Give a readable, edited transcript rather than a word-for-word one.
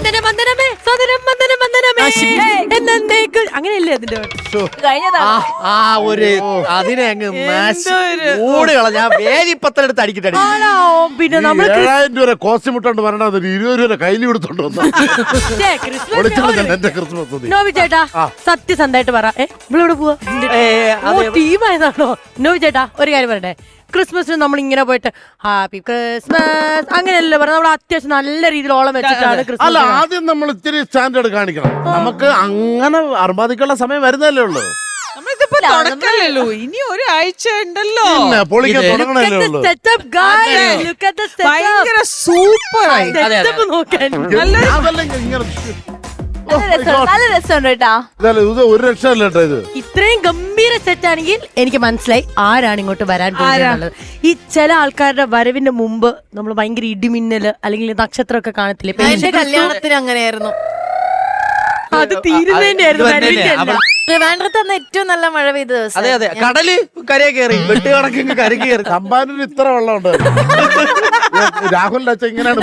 വന്ദനം വന്ദനമേ സ്വതരം വന്ദനം വന്ദനമേ എന്നേക്കും അങ്ങനെയല്ലേ അതിന്റെ ആ ഒരു അതിനെ അങ്ങ് ഓടി കളഞ്ഞ വേലിപ്പത്തലെടുത്ത് അടിക്കട്ടെ. പിന്നെ നമ്മൾ 7000 രൂപ കോസ്റ്റ് മുട്ടോണ്ട് വരണത് 20 രൂപ കയ്യിൽ കൊടുത്തോണ്ട് വന്നു. എന്റെ ക്രിസ്മസ് നോവി ചേട്ടാ സത്യസന്ധമായിട്ട് പറ ഇവിടെ പോവാ ടീമായതാണോ? നോവി ചേട്ടാ ഒരു കാര്യം പറയട്ടെ, ക്രിസ്മസിന് നമ്മൾ ഇങ്ങനെ പോയിട്ട് ഹാപ്പി ക്രിസ്മസ് അങ്ങനെയല്ലേ പറഞ്ഞ, നമ്മൾ അത്യാവശ്യം നല്ല രീതിയിൽ ഓളം വെച്ചിട്ടാണ് അല്ല, ക്രിസ്മസ്. ആദ്യം നമ്മൾ ഇത്തിരി സ്റ്റാൻഡേർഡ് കാണിക്കണം. നമുക്ക് അങ്ങനെ അർമാദിക്കുള്ള സമയം വരുന്നല്ലേ ഉള്ളൂ. നമ്മളിതിപ്പോ തുടക്കമല്ലോ, ഇനി ഒരാഴ്ച ഉണ്ടല്ലോ. പിന്നെ പൊളിക്കാൻ തുടങ്ങണല്ലേ ഉള്ളൂ. ഭയങ്കര സൂപ്പർ ആയി. അതല്ലെങ്കിൽ ഇങ്ങനെ നല്ല രസമുണ്ട് കേട്ടാ. ഇത് ഒരു രക്ഷയല്ല കേട്ടോ. ഇത് ഇത്രയും ഗംഭീര സെറ്റ് ആണെങ്കിൽ എനിക്ക് മനസ്സിലായി ആരാണ് ഇങ്ങോട്ട് വരാൻ പോകുന്നത്. ഈ ചില ആൾക്കാരുടെ വരവിന്റെ മുമ്പ് നമ്മൾ ഭയങ്കര ഇടിമിന്നല് അല്ലെങ്കിൽ നക്ഷത്രമൊക്കെ കാണത്തില്ലേ? എന്റെ കല്യാണത്തിന് അങ്ങനെയായിരുന്നു. അത് തീരുന്നതിന്റെ ആയിരുന്നു. ട്രിവാൻഡ്രത്ത് അന്ന് ഏറ്റവും നല്ല മഴ പെയ്ത ദിവസം. അതെ അതെ, കടല് കര കയറി വെട്ട് കണക്ക് കര കയറി. തമ്പാനൂര് ഇത്ര വെള്ളം ഉണ്ട്. രാഹുലിന്റെ അച്ഛൻ ഇങ്ങനെയാണ്